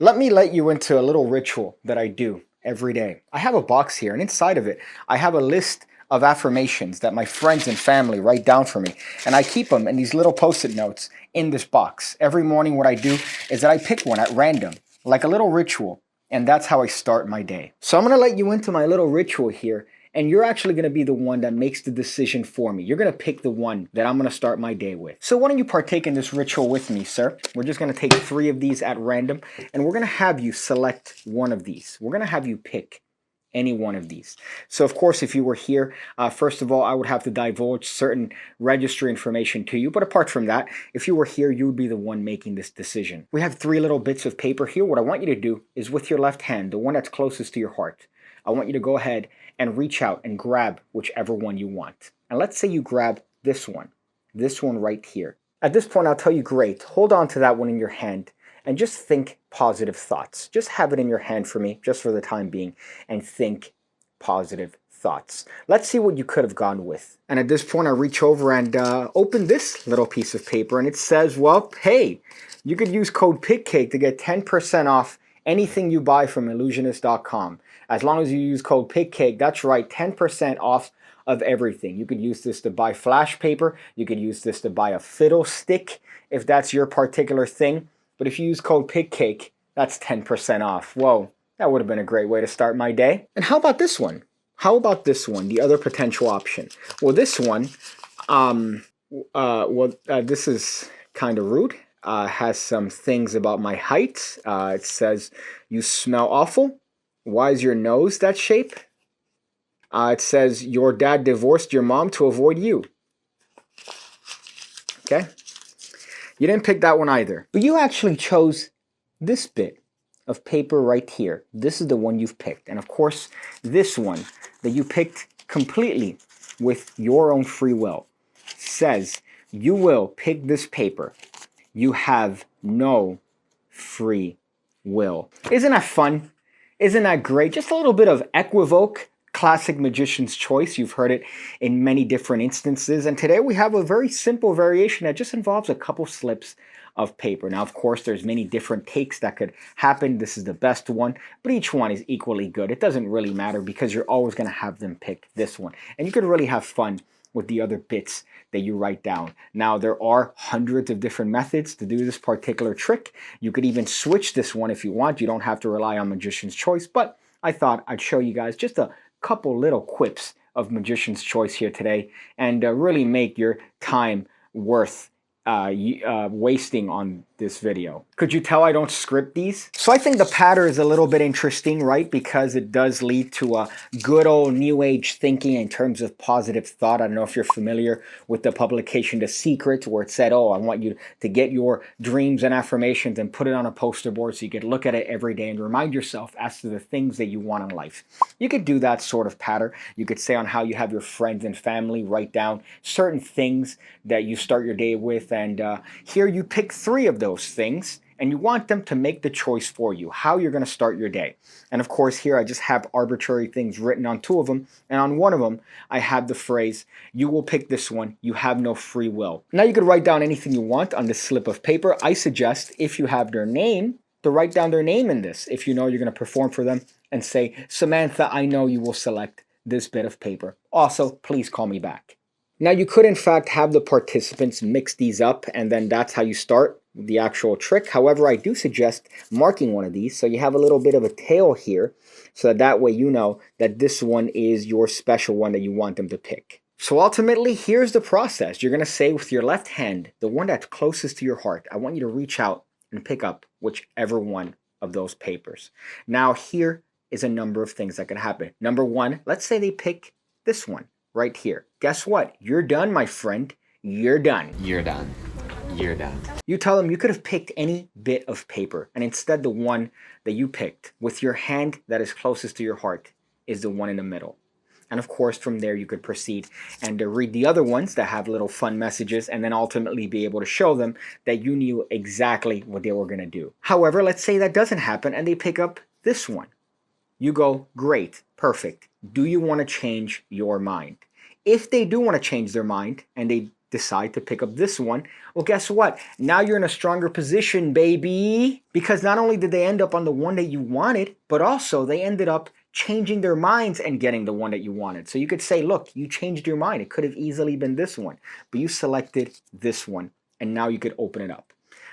Let me let you into a little ritual that I do every day. I have a box here, and inside of it, I have a list of affirmations that my friends and family write down for me. And I keep them in these little post-it notes in this box. Every morning, what I do is that I pick one at random, like a little ritual, and that's how I start my day. So I'm going to let you into my little ritual here, and you're actually going to be the one that makes the decision for me. You're going to pick the one that I'm going to start my day with. So why don't you partake in this ritual with me, sir? We're just going to take 3 of these at random, and we're going to have you select one of these. We're going to have you pick any one of these. So of course, if you were here, first of all, I would have to divulge certain registry information to you. But apart from that, if you were here, you would be the one making this decision. We have 3 little bits of paper here. What I want you to do is with your left hand, the one that's closest to your heart, I want you to go ahead and reach out and grab whichever one you want. And let's say you grab this one right here. At this point, I'll tell you, great, hold on to that one in your hand and just think positive thoughts. Just have it in your hand for me, just for the time being, and think positive thoughts. Let's see what you could have gone with. And at this point, I reach over and open this little piece of paper, and it says, well, hey, you could use code PIGCAKE to get 10% off anything you buy from illusionist.com. As long as you use code PIGCAKE, that's right, 10% off of everything. You could use this to buy flash paper. You could use this to buy a fiddle stick if that's your particular thing. But if you use code PIGCAKE, that's 10% off. Whoa, that would have been a great way to start my day. And how about this one? How about this one, the other potential option? Well, this one, this is kind of rude. Has some things about my height. It says, you smell awful. Why is your nose that shape? It says, your dad divorced your mom to avoid you. Okay? You didn't pick that one either. But you actually chose this bit of paper right here. This is the one you've picked. And of course, this one that you picked completely with your own free will says, you will pick this paper. You have no free will. Isn't that fun? Isn't that great? Just a little bit of equivoque, classic magician's choice. You've heard it in many different instances. And today we have a very simple variation that just involves a couple slips of paper. Now, of course, there's many different takes that could happen. This is the best one, but each one is equally good. It doesn't really matter because you're always going to have them pick this one. And you could really have fun with the other bits that you write down. Now, there are hundreds of different methods to do this particular trick. You could even switch this one if you want. You don't have to rely on magician's choice, but I thought I'd show you guys just a couple little quips of magician's choice here today and really make your time worth wasting on this video. Could you tell I don't script these? So I think the pattern is a little bit interesting, right? Because it does lead to a good old new age thinking in terms of positive thought. I don't know if you're familiar with the publication The Secret, where it said, oh, I want you to get your dreams and affirmations and put it on a poster board so you could look at it every day and remind yourself as to the things that you want in life. You could do that sort of pattern. You could say on how you have your friends and family write down certain things that you start your day with, and here you pick 3 of those things and you want them to make the choice for you, how you're going to start your day. And of course, here I just have arbitrary things written on 2 of them, and on one of them I have the phrase, you will pick this one, you have no free will. Now you could write down anything you want on this slip of paper. I suggest, if you have their name, to write down their name in this, if you know you're going to perform for them, and say, Samantha, I know you will select this bit of paper. Also, please call me back. Now, you could, in fact, have the participants mix these up, and then that's how you start the actual trick. However, I do suggest marking one of these so you have a little bit of a tail here, so that way you know that this one is your special one that you want them to pick. So ultimately, here's the process. You're going to say with your left hand, the one that's closest to your heart, I want you to reach out and pick up whichever one of those papers. Now, here is a number of things that could happen. Number 1, let's say they pick this one right here. Guess what? You're done, my friend. You're done. You're done. You're done. You tell them you could have picked any bit of paper, and instead the one that you picked with your hand that is closest to your heart is the one in the middle. And of course, from there you could proceed and read the other ones that have little fun messages, and then ultimately be able to show them that you knew exactly what they were going to do. However, let's say that doesn't happen and they pick up this one. You go, great, perfect. Do you want to change your mind? If they do want to change their mind and they decide to pick up this one, well, guess what? Now you're in a stronger position, baby. Because not only did they end up on the one that you wanted, but also they ended up changing their minds and getting the one that you wanted. So you could say, look, you changed your mind. It could have easily been this one, but you selected this one, and now you could open it up.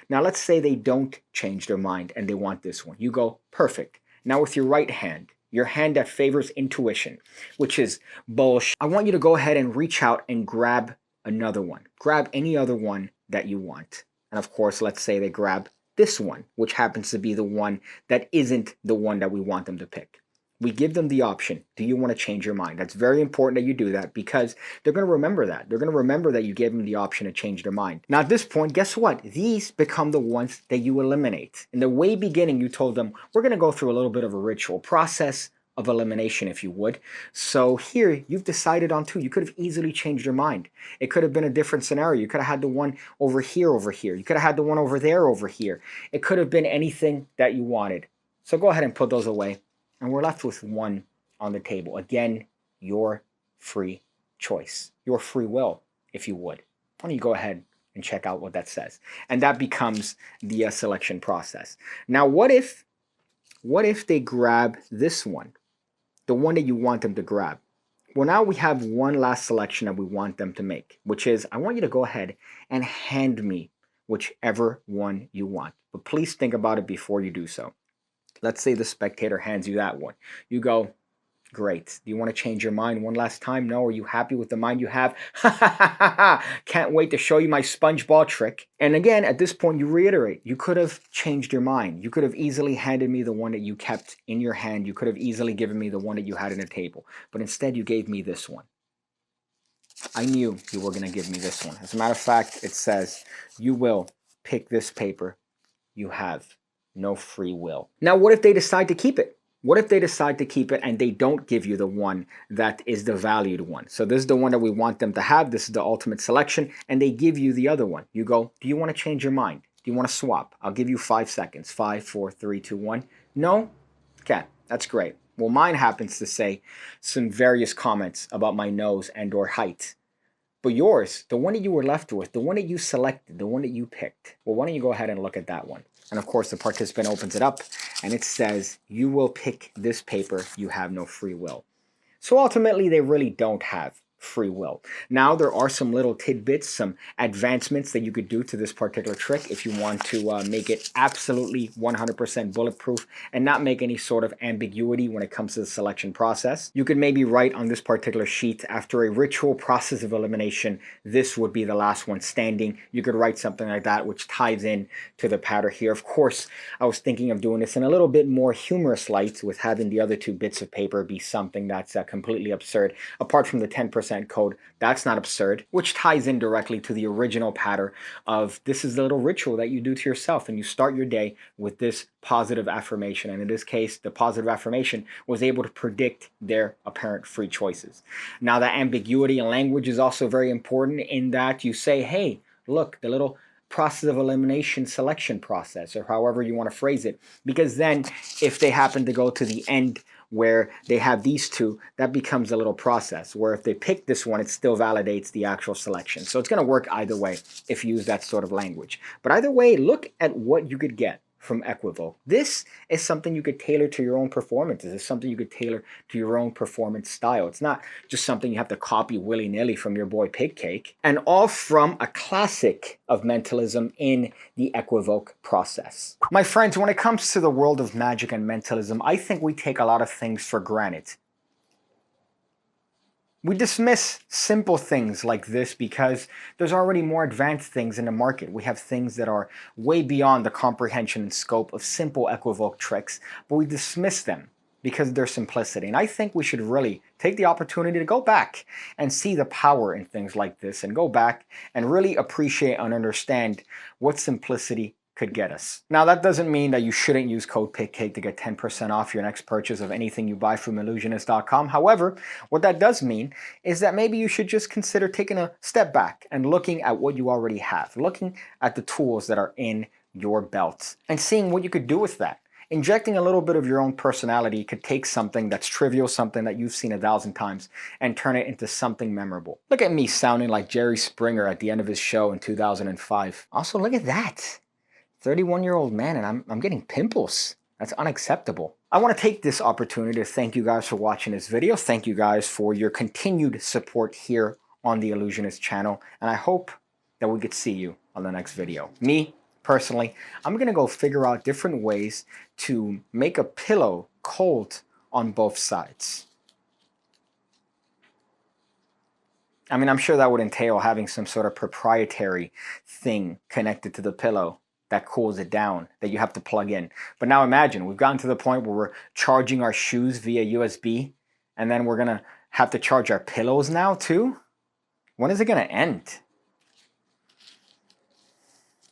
Now let's say they don't change their mind and they want this one. You go, perfect. Now with your right hand, your hand that favors intuition, which is bullshit, I want you to go ahead and reach out and grab another one. Grab any other one that you want. And of course, let's say they grab this one, which happens to be the one that isn't the one that we want them to pick. We give them the option, do you want to change your mind? That's very important that you do that because they're going to remember that. They're going to remember that you gave them the option to change their mind. Now at this point, guess what? These become the ones that you eliminate. In the way beginning, you told them, we're going to go through a little bit of a ritual process of elimination, if you would. So here, you've decided on two. You could have easily changed your mind. It could have been a different scenario. You could have had the one over here, over here. You could have had the one over there, over here. It could have been anything that you wanted. So go ahead and put those away. And we're left with one on the table. Again, your free choice, your free will, if you would. Why don't you go ahead and check out what that says? And that becomes the selection process. Now, what if they grab this one, the one that you want them to grab? Well, now we have one last selection that we want them to make, which is, I want you to go ahead and hand me whichever one you want. But please think about it before you do so. Let's say the spectator hands you that one. You go, great. Do you want to change your mind one last time? No? Are you happy with the mind you have? Ha ha ha ha ha. Can't wait to show you my SpongeBob trick. And again, at this point, you reiterate. You could have changed your mind. You could have easily handed me the one that you kept in your hand. You could have easily given me the one that you had in a table. But instead, you gave me this one. I knew you were going to give me this one. As a matter of fact, it says, you will pick this paper. You have no free will. Now, what if they decide to keep it? What if they decide to keep it and they don't give you the one that is the valued one? So this is the one that we want them to have. This is the ultimate selection. And they give you the other one. You go, do you want to change your mind? Do you want to swap? I'll give you 5 seconds. 5, 4, 3, 2, 1. No? Okay, that's great. Well, mine happens to say some various comments about my nose and or height. But yours, the one that you were left with, the one that you selected, the one that you picked, well, why don't you go ahead and look at that one? And of course, the participant opens it up and it says, you will pick this paper, you have no free will. So ultimately, they really don't have free will. Now, there are some little tidbits, some advancements that you could do to this particular trick if you want to make it absolutely 100% bulletproof and not make any sort of ambiguity when it comes to the selection process. You could maybe write on this particular sheet, after a ritual process of elimination, this would be the last one standing. You could write something like that, which ties in to the pattern here. Of course, I was thinking of doing this in a little bit more humorous light with having the other 2 bits of paper be something that's completely absurd. Apart from the 10% code, that's not absurd, which ties in directly to the original pattern of this is the little ritual that you do to yourself and you start your day with this positive affirmation. And in this case, the positive affirmation was able to predict their apparent free choices. Now, the ambiguity in language is also very important in that you say, hey, look, the little process of elimination selection process, or however you want to phrase it, because then if they happen to go to the end where they have these 2, that becomes a little process where if they pick this one, it still validates the actual selection. So it's going to work either way if you use that sort of language. But either way, look at what you could get from Equivoke. This is something you could tailor to your own performances. It's something you could tailor to your own performance style. It's not just something you have to copy willy-nilly from your boy Pig Cake. And all from a classic of mentalism in the Equivoke process. My friends, when it comes to the world of magic and mentalism, I think we take a lot of things for granted. We dismiss simple things like this because there's already more advanced things in the market. We have things that are way beyond the comprehension and scope of simple Equivoke tricks, but we dismiss them because of their simplicity. And I think we should really take the opportunity to go back and see the power in things like this and go back and really appreciate and understand what simplicity could get us. Now, that doesn't mean that you shouldn't use code PIGCAKE to get 10% off your next purchase of anything you buy from illusionist.com. However, what that does mean is that maybe you should just consider taking a step back and looking at what you already have, looking at the tools that are in your belt and seeing what you could do with that. Injecting a little bit of your own personality could take something that's trivial, something that you've seen 1,000 times, and turn it into something memorable. Look at me sounding like Jerry Springer at the end of his show in 2005. Also, look at that. 31-year-old man, and I'm getting pimples. That's unacceptable. I want to take this opportunity to thank you guys for watching this video. Thank you guys for your continued support here on the Illusionist channel, and I hope that we could see you on the next video. Me, personally, I'm gonna go figure out different ways to make a pillow cold on both sides. I mean, I'm sure that would entail having some sort of proprietary thing connected to the pillow that cools it down, that you have to plug in. But now imagine, we've gotten to the point where we're charging our shoes via USB, and then we're gonna have to charge our pillows now too? When is it gonna end?